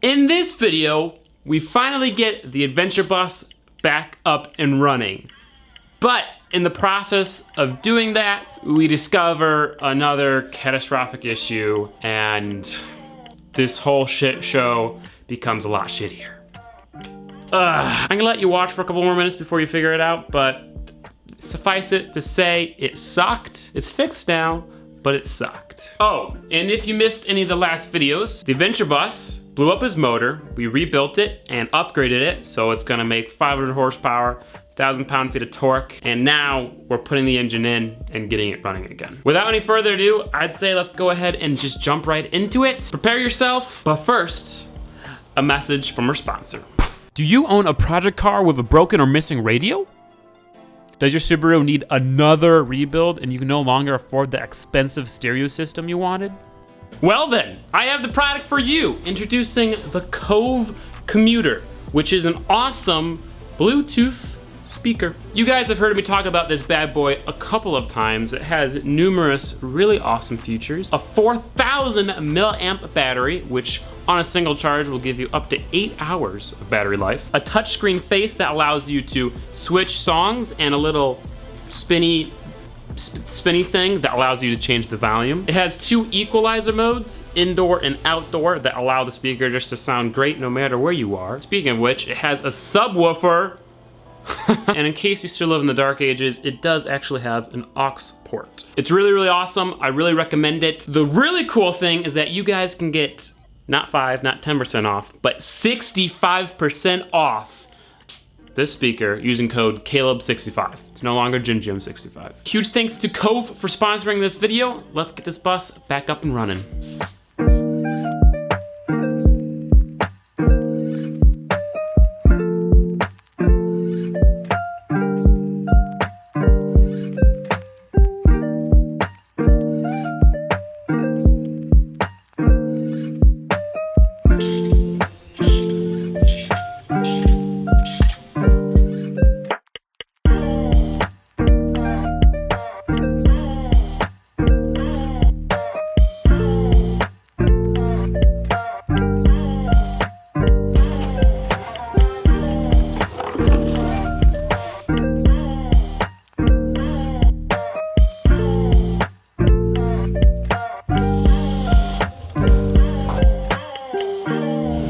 In this video, we finally get the adventure bus back up and running. But in the process of doing that, we discover another catastrophic issue, and this whole shit show becomes a lot shittier. I'm gonna let you watch for a couple more minutes before you figure it out, but suffice it to say, it sucked. It's fixed now, but it sucked. Oh, and if you missed any of the last videos, the adventure bus blew up his motor. We rebuilt it and upgraded it, so it's gonna make 500 horsepower, 1,000 pound-feet of torque, and now we're putting the engine in and getting it running again. Without any further ado, I'd say let's go ahead and just jump right into it. Prepare yourself, but first, a message from our sponsor. Do you own a project car with a broken or missing radio? Does your Subaru need another rebuild and you can no longer afford the expensive stereo system you wanted? Well then, I have the product for you. Introducing the Kove Commuter, which is an awesome Bluetooth speaker. You guys have heard me talk about this bad boy a couple of times. It has numerous really awesome features. A 4,000 milliamp battery, which on a single charge will give you up to 8 hours of battery life. A touchscreen face that allows you to switch songs, and a little spinny thing that allows you to change the volume. It has 2 equalizer modes, indoor and outdoor, that allow the speaker just to sound great no matter where you are. Speaking of which, it has a subwoofer. And in case you still live in the dark ages, it does actually have an aux port. It's really, really awesome. I really recommend it. The really cool thing is that you guys can get not 10% off, but 65% off this speaker using code Caleb65. It's no longer Gingium 65. Huge thanks to Kove for sponsoring this video. Let's get this bus back up and running.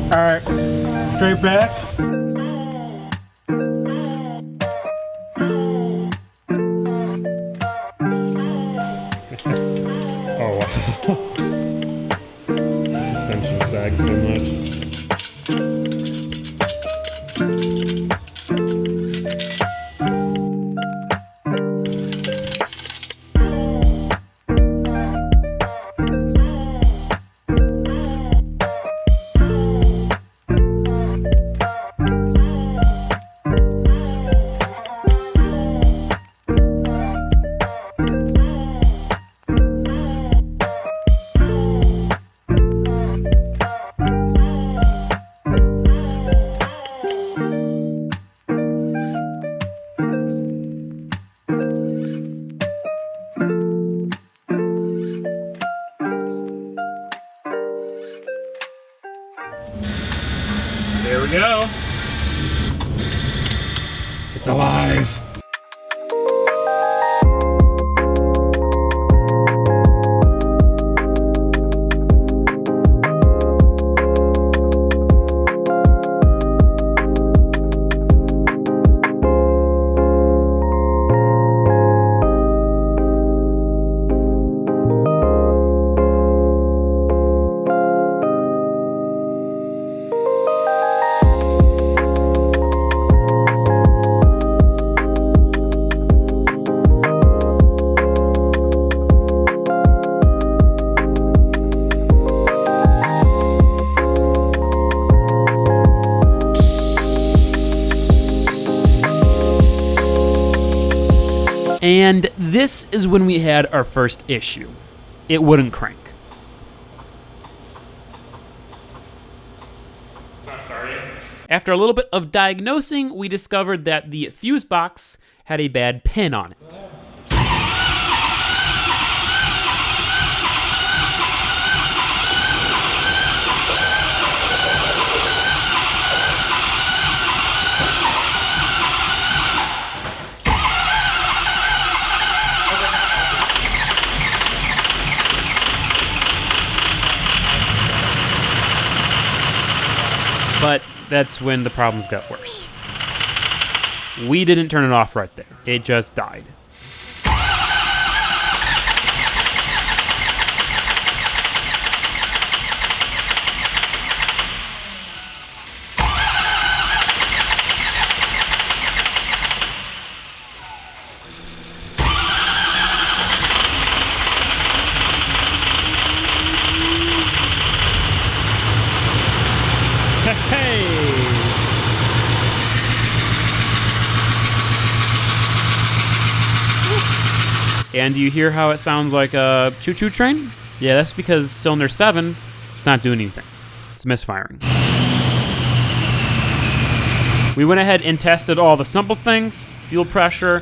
All right, straight back. Oh wow. Suspension sags so much. There we go. It's alive. And this is when we had our first issue. It wouldn't crank. After a little bit of diagnosing, we discovered that the fuse box had a bad pin on it. But that's when the problems got worse. We didn't turn it off right there. It just died. And do you hear how it sounds like a choo-choo train? Yeah, that's because cylinder 7, it's not doing anything. It's misfiring. We went ahead and tested all the simple things, fuel pressure.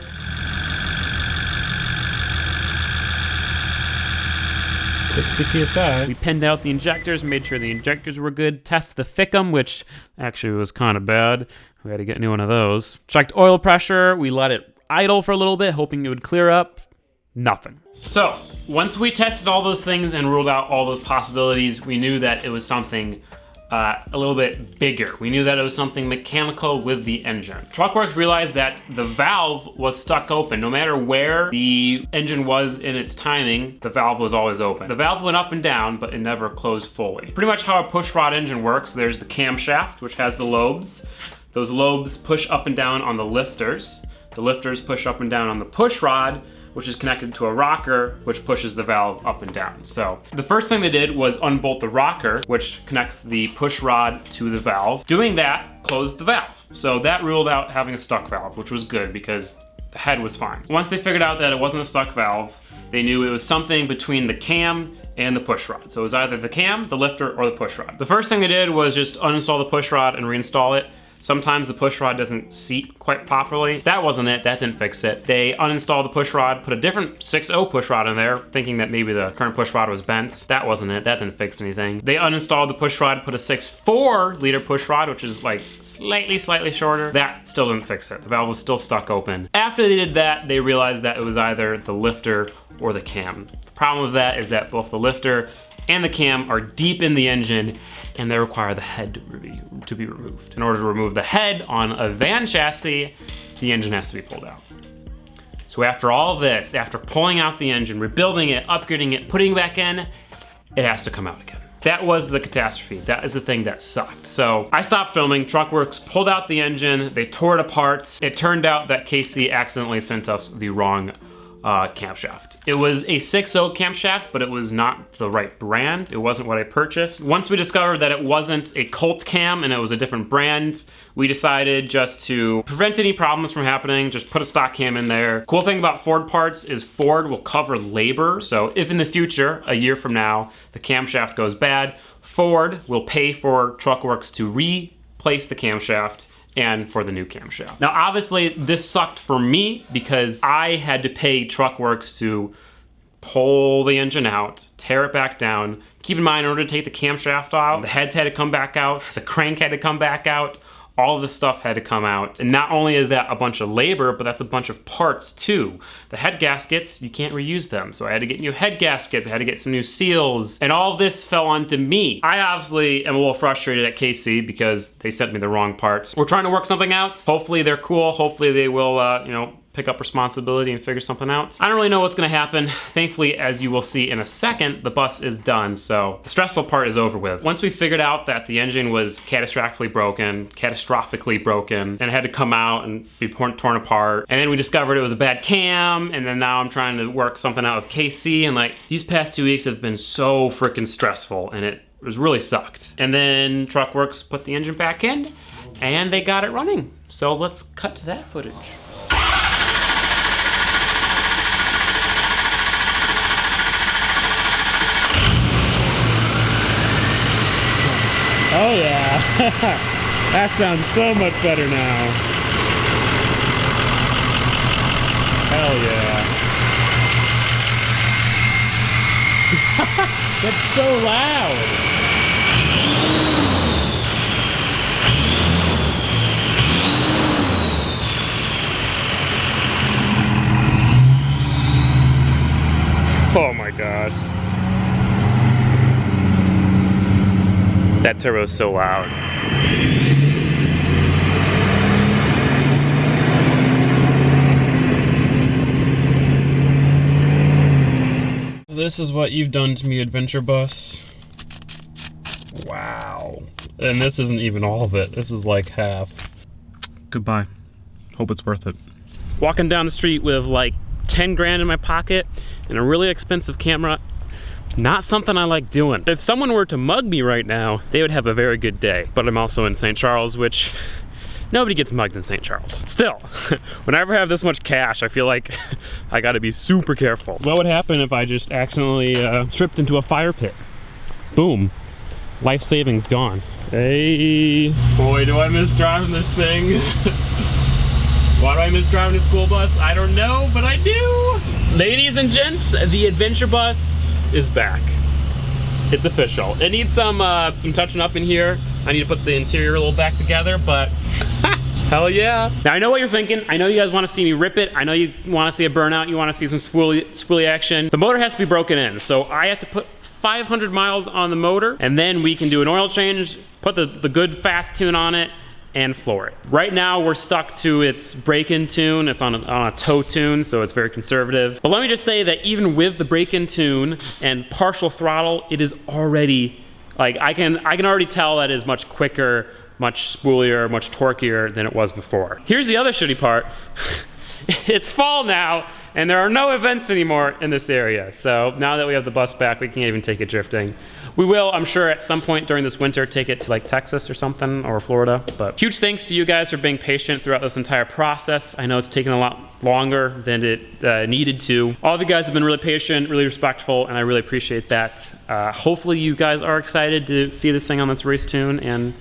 60 psi. We pinned out the injectors, made sure the injectors were good, tested the thickum, which actually was kind of bad. We had to get a new one of those. Checked oil pressure. We let it idle for a little bit, hoping it would clear up. Nothing. So, once we tested all those things and ruled out all those possibilities, we knew that it was something a little bit bigger. We knew that it was something mechanical with the engine. Truckworks realized that the valve was stuck open. No matter where the engine was in its timing, the valve was always open. The valve went up and down, but it never closed fully. Pretty much how a pushrod engine works, there's the camshaft, which has the lobes. Those lobes push up and down on the lifters. The lifters push up and down on the pushrod, which is connected to a rocker, which pushes the valve up and down. So the first thing they did was unbolt the rocker, which connects the push rod to the valve. Doing that closed the valve. So that ruled out having a stuck valve, which was good because the head was fine. Once they figured out that it wasn't a stuck valve, they knew it was something between the cam and the push rod. So it was either the cam, the lifter, or the push rod. The first thing they did was just uninstall the push rod and reinstall it. Sometimes the push rod doesn't seat quite properly. That wasn't it, that didn't fix it. They uninstalled the push rod, put a different 6.0 push rod in there, thinking that maybe the current push rod was bent. That wasn't it, that didn't fix anything. They uninstalled the push rod, put a 6.4 liter push rod, which is like slightly shorter. That still didn't fix it. The valve was still stuck open. After they did that, they realized that it was either the lifter or the cam. The problem with that is that both the lifter and the cam are deep in the engine, and they require the head to be removed. In order to remove the head on a van chassis, the engine has to be pulled out. So after all this, after pulling out the engine, rebuilding it, upgrading it, putting it back in, it has to come out again. That was the catastrophe. That is the thing that sucked. So I stopped filming. Truckworks pulled out the engine. They tore it apart. It turned out that KC accidentally sent us the wrong camshaft. It was a 6.0 camshaft, but it was not the right brand. It wasn't what I purchased. Once we discovered that it wasn't a Colt cam and it was a different brand, we decided just to prevent any problems from happening, just put a stock cam in there. Cool thing about Ford parts is Ford will cover labor. So if in the future, a year from now, the camshaft goes bad, Ford will pay for Truckworks to replace the camshaft and for the new camshaft. Now, obviously, this sucked for me because I had to pay Truckworks to pull the engine out, tear it back down. Keep in mind, in order to take the camshaft out, the heads had to come back out, the crank had to come back out, all of this stuff had to come out. And not only is that a bunch of labor, but that's a bunch of parts too. The head gaskets, you can't reuse them. So I had to get new head gaskets, I had to get some new seals, and all of this fell onto me. I obviously am a little frustrated at KC because they sent me the wrong parts. We're trying to work something out. Hopefully they're cool. Hopefully they will, pick up responsibility and figure something out. I don't really know what's gonna happen. Thankfully, as you will see in a second, the bus is done, so the stressful part is over with. Once we figured out that the engine was catastrophically broken, and it had to come out and be torn apart, and then we discovered it was a bad cam, and then now I'm trying to work something out with KC, and like, these past 2 weeks have been so freaking stressful, and it was really sucked. And then Truckworks put the engine back in, and they got it running. So let's cut to that footage. Oh yeah, that sounds so much better now. Hell yeah. That's so loud. Oh my gosh. That turbo is so loud. This is what you've done to me, Adventure Bus. Wow. And this isn't even all of it. This is like half. Goodbye. Hope it's worth it. Walking down the street with like 10 grand in my pocket and a really expensive camera, not something I like doing. If someone were to mug me right now, they would have a very good day. But I'm also in St. Charles, which nobody gets mugged in St. Charles. Still, whenever I have this much cash, I feel like I gotta be super careful. What would happen if I just accidentally tripped into a fire pit? Boom. Life savings gone. Hey, boy, do I miss driving this thing. Why do I miss driving a school bus? I don't know, but I do. Ladies and gents, the Adventure Bus is back. It's official. It needs some touching up in here. I need to put the interior a little back together, but hell yeah. Now I know what you're thinking. I know you guys want to see me rip it. I know you want to see a burnout. You want to see some spoolie action. The motor has to be broken in, so I have to put 500 miles on the motor, and then we can do an oil change, put the good fast tune on it, and floor it. Right now we're stuck to its break-in tune. It's on a tow tune, so it's very conservative. But let me just say that even with the break-in tune and partial throttle, it is already, like, I can already tell that it is much quicker, much spoolier, much torquier than it was before. Here's the other shitty part. It's fall now, and there are no events anymore in this area. So now that we have the bus back, we can't even take it drifting. We will, I'm sure, at some point during this winter, take it to like Texas or something, or Florida. But huge thanks to you guys for being patient throughout this entire process. I know it's taken a lot longer than it needed to. All of you guys have been really patient, really respectful, and I really appreciate that. Hopefully you guys are excited to see this thing on this race tune, and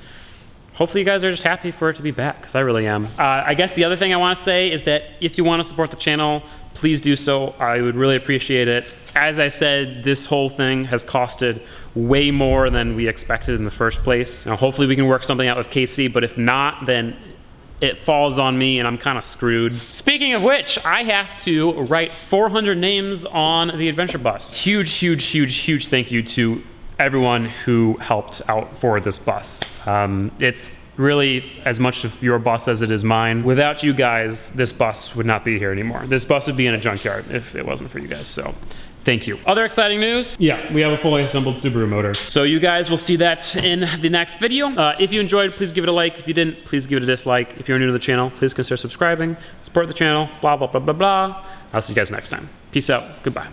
hopefully you guys are just happy for it to be back, because I really am. I guess the other thing I want to say is that if you want to support the channel, please do so. I would really appreciate it. As I said, this whole thing has costed way more than we expected in the first place. Now, hopefully we can work something out with KC, but if not, then it falls on me and I'm kind of screwed. Speaking of which, I have to write 400 names on the Adventure Bus. Huge, huge, huge, huge thank you to everyone who helped out for this bus. It's really as much of your bus as it is mine. Without you guys, this bus would not be here anymore. This bus would be in a junkyard if it wasn't for you guys, so thank you. Other exciting news? Yeah, we have a fully assembled Subaru motor. So you guys will see that in the next video. If you enjoyed, please give it a like. If you didn't, please give it a dislike. If you're new to the channel, please consider subscribing, support the channel, blah, blah, blah, blah, blah. I'll see you guys next time. Peace out, goodbye.